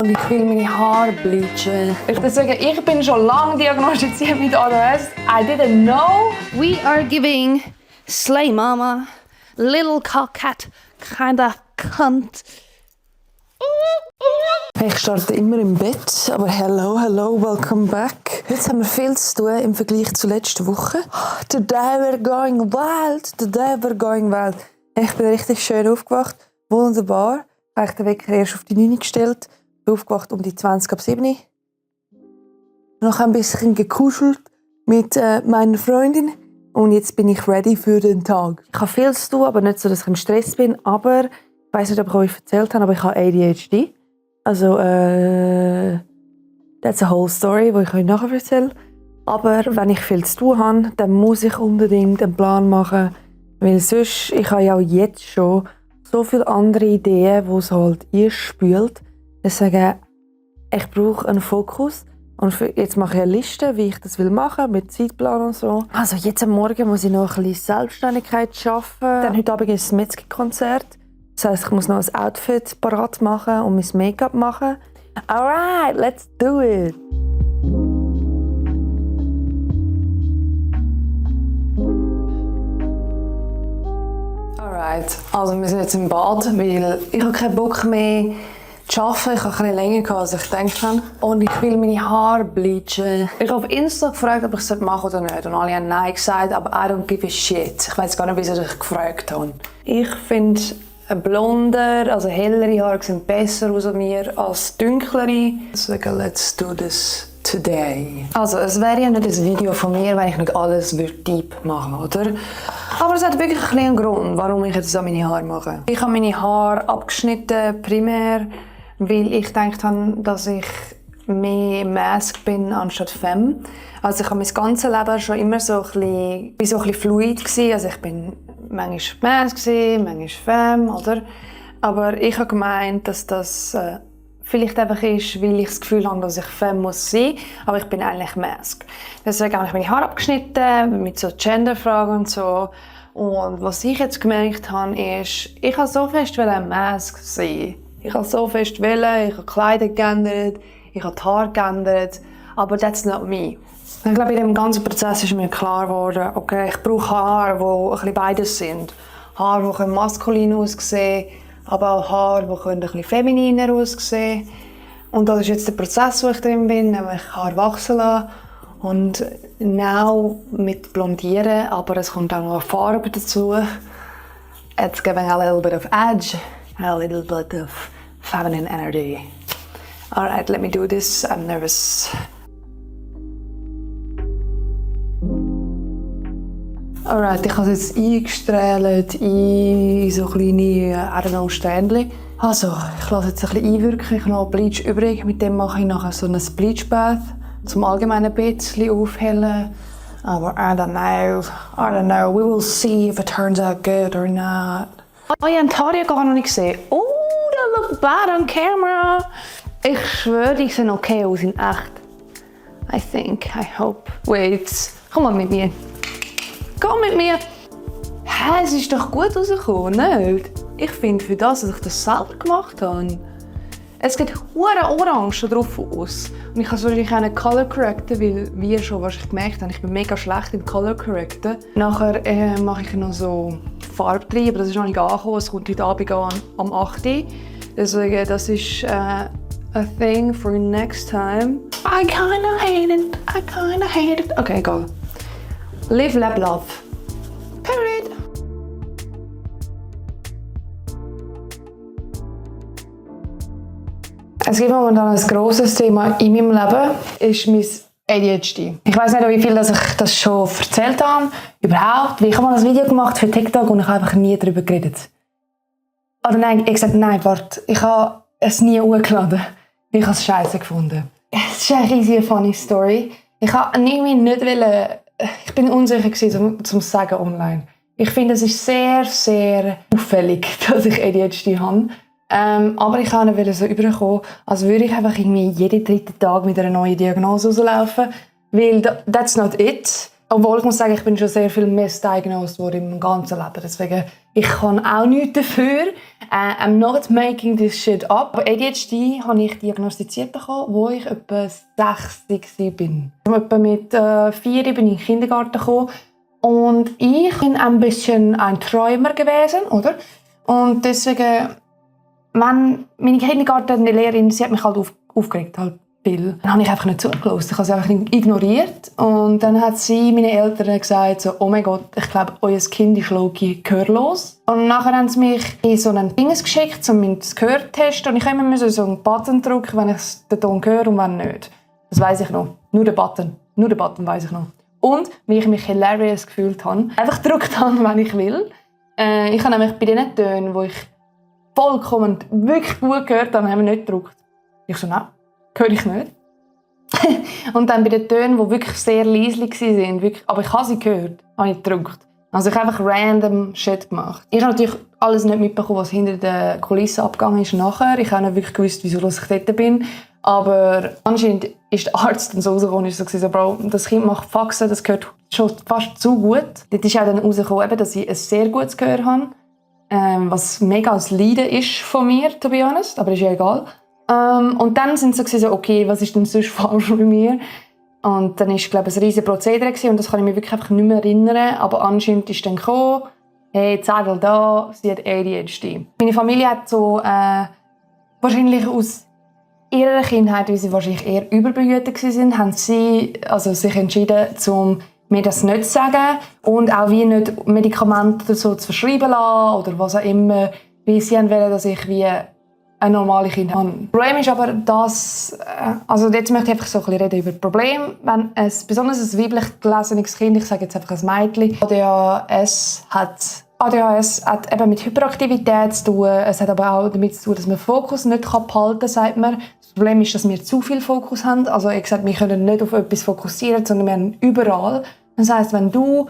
Und ich will meine Haare bleachen. Ich würde sagen, ich bin schon lange diagnostiziert mit ADHS. I didn't know. We are giving Slay Mama, Little Cockcat, kinda cunt. Ich starte immer im Bett, aber hello, welcome back. Jetzt haben wir viel zu tun im Vergleich zur letzten Woche. Today we're going wild. Ich bin richtig schön aufgewacht, wunderbar. Ich habe den Wecker erst auf die 9 gestellt, bin aufgewacht um die 20 ab 7. Noch ein bisschen gekuschelt mit meiner Freundin und jetzt bin ich ready für den Tag. Ich habe viel zu tun, aber nicht so, dass ich im Stress bin, aber ich weiss nicht, ob ich euch erzählt habe, aber ich habe ADHD. Also, that's a whole story, die ich euch nachher erzähle. Aber wenn ich viel zu tun habe, dann muss ich unbedingt einen Plan machen. Weil sonst, ich habe ja auch jetzt schon so viele andere Ideen, die es halt einspült. Deswegen, ich brauche einen Fokus. Und jetzt mache ich eine Liste, wie ich das machen will, mit Zeitplan und so. Also jetzt am Morgen muss ich noch ein bisschen Selbstständigkeit schaffen. Dann heute Abend ist das Metzger-Konzert. Das heisst, ich muss noch ein Outfit parat machen und mein Make-up machen. Alright, let's do it! Alright, also wir sind jetzt im Bad, weil ich habe keinen Bock mehr zu arbeiten. Ich habe ein bisschen länger gehabt, als ich gedacht habe. Und ich will meine Haare bleachen. Ich habe auf Insta gefragt, ob ich es machen oder nicht. Und alle haben Nein gesagt, aber I don't give a shit. Ich weiß gar nicht, wie sie sich gefragt haben. Ich finde, blonder, also hellere Haare sehen besser aus an mir als dunklere. Deswegen, let's do this today. Also, es wäre ja nicht ein Video von mir, wenn ich nicht alles deep machen würde, oder? Aber es hat wirklich einen Grund, warum ich jetzt meine Haare mache. Ich habe meine Haare abgeschnitten, primär, weil ich gedacht habe, dass ich mehr Mask bin anstatt Femme. Also ich habe mein ganzes Leben schon immer so ein bisschen fluid gewesen. Also ich bin manchmal Mask, manchmal Femme, oder? Aber ich habe gemeint, dass das vielleicht einfach ist, weil ich das Gefühl habe, dass ich Femme muss sein, aber ich bin eigentlich Mask. Deswegen habe ich meine Haare abgeschnitten, mit so Genderfragen und so. Und was ich jetzt gemerkt habe, ist, ich habe so fest Mask sein. Ich habe so fest wollen, ich habe die Kleider geändert, ich habe die Haare geändert, aber that's not me. Ich glaube, in diesem ganzen Prozess ist mir klar geworden, okay, ich brauche Haare, die ein bisschen beides sind. Haare, die maskulin aussehen, aber auch Haare, die ein bisschen femininer aussehen. Und das ist jetzt der Prozess, wo ich drin bin, nämlich Haare wachsen lassen. Und now mit Blondieren, aber es kommt auch noch Farbe dazu. It's giving a little bit of edge, a little bit of feminine energy. Alright, let me do this. I'm nervous. Alright, ich habe es jetzt eingestrahlt in so kleine, Ständchen. Also, ich lasse jetzt ein bisschen einwirken. Ich habe noch Bleach übrig. Mit dem mache ich nachher so ein Bleach-Bath. Zum allgemeinen ein bisschen aufhellen. Aber I don't know. We will see if it turns out good or not. Oh, ich habe die Haare gar noch nicht gesehen. Oh, they look bad on camera. Ich schwöre, die sehen okay aus in echt. I hope. Wait, komm mal mit mir. Komm mit mir! Hä, es ist doch gut rausgekommen, nicht? Ich finde, für das, dass ich das selber gemacht habe. Es sieht hure orange drauf aus. Und ich kann es wahrscheinlich auch nicht Color correcten, weil, wie ihr schon wahrscheinlich gemerkt habt, ich bin mega schlecht im Color correcten. Nachher mache ich noch so Farbe rein, aber das ist noch nicht angekommen. Es kommt heute Abend an, am 8. Deswegen, das ist a thing for next time. I kinda hate it. Okay, egal. Live, love, love. Period. Es gibt momentan ein grosses Thema in meinem Leben, ist mein ADHD. Ich weiss nicht, wie viel dass ich das schon erzählt habe. Überhaupt. Ich habe mal ein Video gemacht für TikTok und ich habe einfach nie darüber geredet. Oder nein, ich gesagt, nein, warte. Ich habe es nie hochgeladen. Ich habe es scheiße gefunden. Es ist eine riesige funny Story. Ich habe irgendwie nicht wollen. Ich bin unsicher gewesen, zum sagen online. Ich finde, es ist sehr, sehr auffällig, dass ich ADHD habe. Aber ich wollte so überkommen, als würde ich einfach irgendwie jeden 3. Tag mit einer neuen Diagnose rauslaufen. Weil that's not it. Obwohl ich muss sagen, ich bin schon sehr viel misdiagnosed worden im ganzen Leben. Deswegen, ich kann auch nichts dafür. I'm not making this shit up. Aber ADHD habe ich diagnostiziert bekommen, als ich etwa 6 war. Etwa mit 4 bin ich in den Kindergarten gekommen. Und ich bin ein bisschen ein Träumer gewesen, oder? Und deswegen, wenn meine Kindergartenlehrerin, sie hat mich halt aufgeregt, halt viel. Dann habe ich einfach nicht zugelassen. Ich habe sie einfach ignoriert. Und dann hat sie meinen Eltern gesagt, so, oh mein Gott, ich glaube, euer Kind ist low-key gehörlos. Und nachher haben sie mich in so einen Dings geschickt, um das Gehör zu testen. Und ich immer so einen Button drücken, wenn ich den Ton höre und wenn nicht. Das weiss ich noch. Nur den Button weiss ich noch. Und wie ich mich hilarious gefühlt habe, einfach gedrückt habe, wenn ich will. Ich habe nämlich bei diesen Tönen, die ich vollkommen wirklich gut gehört habe, habe ich nicht gedrückt. Ich so, nein, höre ich nicht. Und dann bei den Tönen, die wirklich sehr leise waren, wirklich, aber ich habe sie gehört, habe ich gedrückt. Also ich habe einfach random Shit gemacht. Ich habe natürlich alles nicht mitbekommen, was hinter den Kulissen abgegangen ist nachher. Ich habe nicht wirklich gewusst, wieso ich dort bin. Aber anscheinend ist der Arzt dann so rausgekommen und so, Bro, das Kind macht Faxen, das gehört schon fast zu gut. Dort ist auch dann rausgekommen, dass ich ein sehr gutes Gehör habe, was mega als Leiden ist von mir, to be honest, aber ist ja egal. Und dann sind sie so, okay, was ist denn sonst falsch mit mir? Und dann war, glaube ich, ein riesiges Prozedere und das kann ich mir wirklich einfach nicht mehr erinnern. Aber anscheinend ist dann gekommen, hey, Zettel da, sie hat ADHD. Meine Familie hat so, wahrscheinlich aus ihrer Kindheit, weil sie wahrscheinlich eher überbehütet waren, haben sie sich entschieden, mir das nicht zu sagen und auch wie nicht Medikamente oder so zu verschreiben lassen oder was auch immer, weil sie wollen, dass ich wie eine normale Kind habe. Das Problem ist aber, dass, jetzt möchte ich einfach so ein bisschen reden über das Problem, wenn besonders ein weiblich gelesenes Kind, ich sage jetzt einfach ein Mädchen, ADHS hat eben mit Hyperaktivität zu tun, es hat aber auch damit zu tun, dass man Fokus nicht behalten kann, sagt man. Das Problem ist, dass wir zu viel Fokus haben, also ich sage, wir können nicht auf etwas fokussieren, sondern wir haben überall. Das heisst, wenn du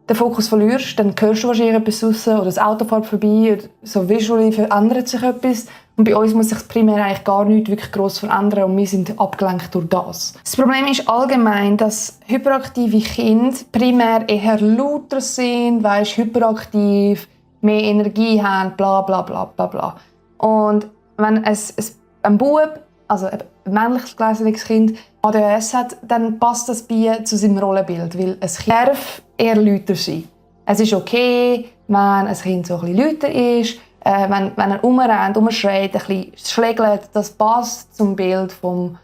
den Fokus verlierst, dann hörst du wahrscheinlich etwas raus oder das Auto fährt vorbei, oder so visuell verändert sich etwas. Und bei uns muss sich primär eigentlich gar nichts wirklich gross verändern und wir sind abgelenkt durch das. Das Problem ist allgemein, dass hyperaktive Kinder primär eher lauter sind, hyperaktiv, mehr Energie haben, bla bla bla bla bla. Und wenn ein Bub, also ein männliches gelesenes Kind, ADHS hat, dann passt das bei zu seinem Rollenbild, weil ein Kind darf eher lauter sein. Es ist okay, wenn ein Kind so ein bisschen lauter ist, wenn er rumrennt, rumschreit, ein bisschen schlägelt, das passt zum Bild vom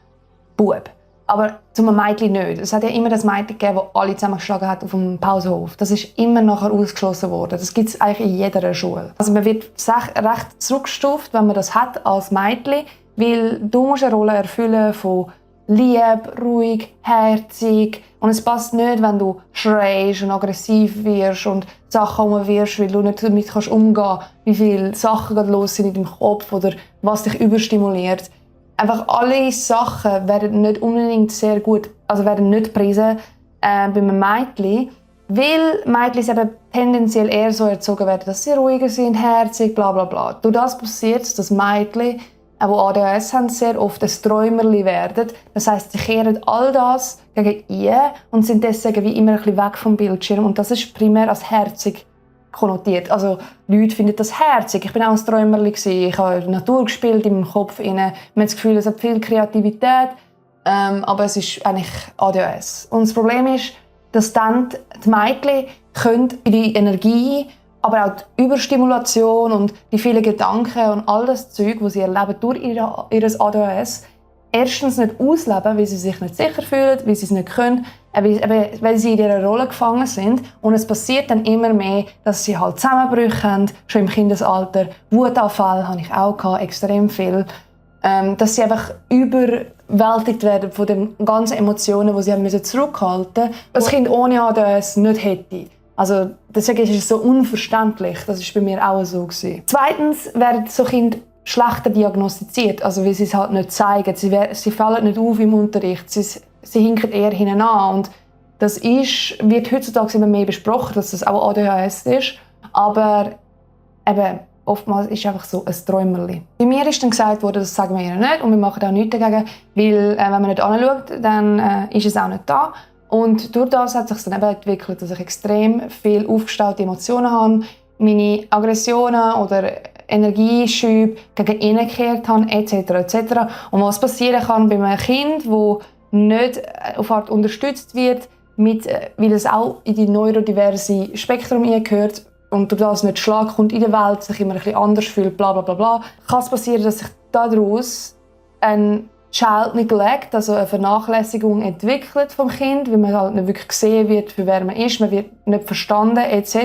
Bub. Aber zum Mädchen nicht. Es hat ja immer das Mädchen gegeben, das alle zusammengeschlagen hat auf dem Pausenhof. Das ist immer nachher ausgeschlossen worden. Das gibt es eigentlich in jeder Schule. Also man wird recht zurückgestuft, wenn man das hat als Mädchen, weil du musst eine Rolle erfüllen von lieb, ruhig, herzig. Und es passt nicht, wenn du schreist und aggressiv wirst und Sachen umwirfst, weil du nicht damit umgehen kannst, wie viele Sachen gerade los sind in deinem Kopf oder was dich überstimuliert. Einfach alle Sachen werden nicht unbedingt sehr gut, also werden nicht gepriesen bei einem Mädchen, weil Mädchen eben tendenziell eher so erzogen werden, dass sie ruhiger sind, herzig, bla bla bla. Durch das passiert, dass Mädchen, die ADHS haben, sehr oft ein Träumerli werden. Das heisst, sie kehren all das gegen ihr und sind deswegen wie immer ein bisschen weg vom Bildschirm. Und das ist primär als herzig konnotiert. Also Leute finden das herzig. Ich bin auch ein Träumerli gewesen. Ich habe Natur gespielt in meinem Kopf. Man hat das Gefühl, es hat viel Kreativität, aber es ist eigentlich ADHS. Und das Problem ist, dass dann die Mädchen können die Energie, aber auch die Überstimulation und die vielen Gedanken und all das Zeug, das sie erleben durch ihr ADHS, erstens nicht ausleben, weil sie sich nicht sicher fühlen, weil sie es nicht können, weil sie in ihrer Rolle gefangen sind. Und es passiert dann immer mehr, dass sie halt Zusammenbrüche haben, schon im Kindesalter. Wutanfälle hatte ich auch gehabt, extrem viel. Dass sie einfach überwältigt werden von den ganzen Emotionen, die sie zurückhalten mussten, was ein Kind ohne ADHS nicht hätte. Also deswegen ist es so unverständlich. Das war bei mir auch so. Zweitens werden so Kinder schlechter diagnostiziert, also weil sie es halt nicht zeigen. Sie fallen nicht auf im Unterricht, sie hinken eher hinten an. Und das wird heutzutage immer mehr besprochen, dass das auch ADHS ist. Aber eben, oftmals ist es einfach so ein Träumerli. Bei mir ist dann gesagt worden, das sagen wir ihr nicht und wir machen auch nichts dagegen, weil wenn man nicht anschaut, dann ist es auch nicht da. Und durch das hat sich dann eben entwickelt, dass ich extrem viel aufgestaute Emotionen habe, meine Aggressionen oder Energieschübe gegen innen gekehrt habe, etc. etc. Und was passieren kann bei einem Kind, das nicht auf Art unterstützt wird, weil es auch in die neurodiverse Spektrum gehört und durch das nicht Schlag kommt in der Welt, sich immer ein bisschen anders fühlt, bla bla bla bla, kann es passieren, dass sich daraus ein Child Neglect, also eine Vernachlässigung entwickelt vom Kind, weil man halt nicht wirklich gesehen wird, für wer man ist, man wird nicht verstanden etc.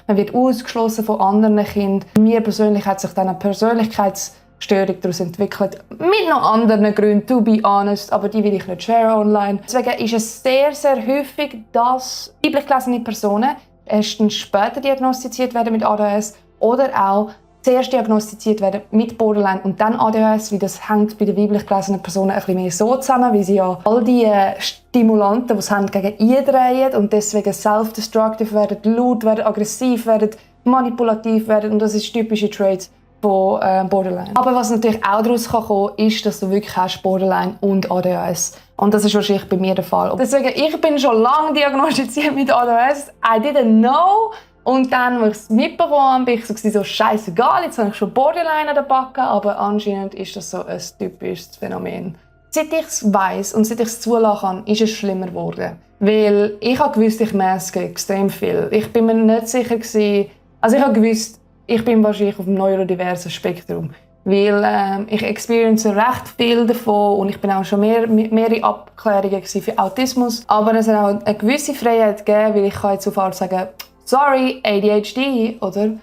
Man wird ausgeschlossen von anderen Kindern. Bei mir persönlich hat sich dann eine Persönlichkeitsstörung daraus entwickelt, mit noch anderen Gründen, to be honest, aber die will ich nicht share online. Deswegen ist es sehr, sehr häufig, dass weiblich gelesene Personen erstens später diagnostiziert werden mit ADHS oder auch zuerst diagnostiziert werden mit Borderline und dann ADHS, weil das hängt bei den weiblich gelesenen Personen ein bisschen mehr so zusammen, weil sie ja all die Stimulanten, die sie haben, gegen eindrehen und deswegen self-destructive werden, laut werden, aggressiv werden, manipulativ werden und das ist typische Traits von Borderline. Aber was natürlich auch daraus kommen kann, ist, dass du wirklich hast Borderline und ADHS. Und das ist wahrscheinlich bei mir der Fall. Deswegen, ich bin schon lange diagnostiziert mit ADHS. I didn't know. Und dann, als ich es mitbekommen habe, bin ich so «Scheissegal, jetzt habe ich schon Borderline an der Backe», aber anscheinend ist das so ein typisches Phänomen. Seit ich es weiss und seit ich es zulassen kann, ist es schlimmer geworden. Weil ich habe gewusst, ich maske extrem viel. Ich bin mir nicht sicher gewesen, also ich habe gewusst, ich bin wahrscheinlich auf dem neurodiversen Spektrum. Weil ich experience recht viel davon und ich bin auch schon mehrere Abklärungen für Autismus. Aber es hat auch eine gewisse Freiheit gegeben, weil ich kann jetzt sofort sagen, sorry, ADHD, oder?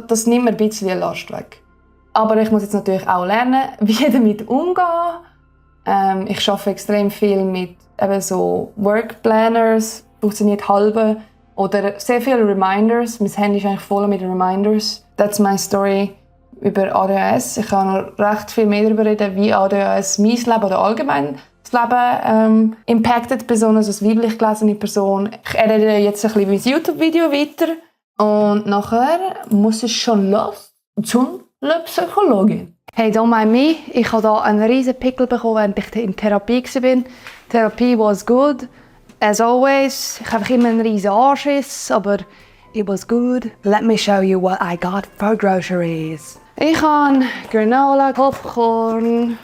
Das nimmt mir ein bisschen die Last weg. Aber ich muss jetzt natürlich auch lernen, wie damit umgehen. Ich arbeite extrem viel mit eben so Workplanners, funktioniert halbe, oder sehr viele Reminders. Mein Handy ist eigentlich voll mit Reminders. That's my story über ADHS. Ich kann noch recht viel mehr darüber reden, wie ADHS mein Leben oder allgemein das Leben impactet, besonders als weiblich gelesene Person. Ich rede jetzt ein bisschen mein YouTube-Video weiter und nachher muss es schon los zum Psychologin. Hey, don't mind me. Ich habe hier einen riesen Pickel bekommen, während ich in Therapie war. Therapie was good, as always. Ich habe immer einen riesen Anschiss, aber it was good. Let me show you what I got for groceries. Ich habe Granola, Popcorn,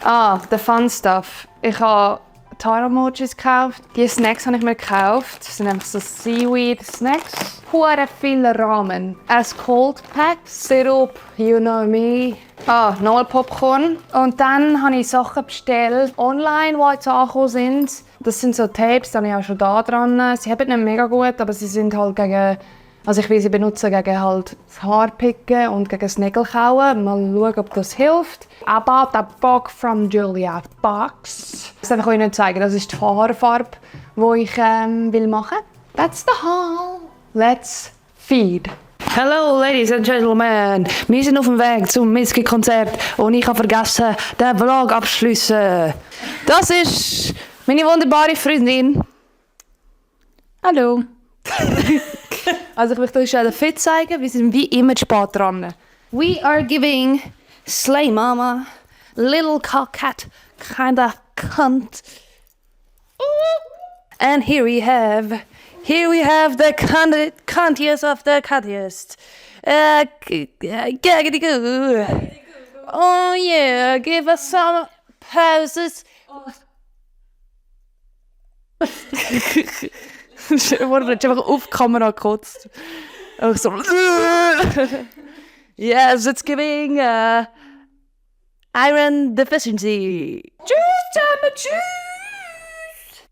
the fun stuff. Ich habe Taro-Mochis gekauft. Die Snacks habe ich mir gekauft. Das sind einfach so Seaweed-Snacks. Hure viel Ramen. Ein Cold Pack, Sirup, you know me. Nochmal Popcorn. Und dann habe ich Sachen bestellt, online, die jetzt angekommen sind. Das sind so Tapes, die habe ich auch schon da dran. Sie haben nicht mega gut, aber sie sind halt gegen... Also ich will sie benutzen gegen halt das Haarpicken und gegen das Nägelkauen. Mal schauen, ob das hilft. I bought a book from Julia Fox. Das kann ich euch nicht zeigen. Das ist die Haarfarbe, die ich will machen. That's the haul. Let's feed. Hello, ladies and gentlemen. Wir sind auf dem Weg zum Miski-Konzert und ich habe vergessen, den Vlog abzuschliessen. Das ist meine wunderbare Freundin. Hallo. Also ich möchte euch den Fit zeigen, wir sind wie immer spät dran. We are giving Slay Mama, little cockhat, kinda cunt. And here we have the cuntiest of the cuntiest. Gaggity goo. Oh yeah, give us some poses. Wurde jetzt einfach auf die Kamera gekotzt. Einfach so. Yes, it's giving iron deficiency. Tschüss zusammen, tschüss!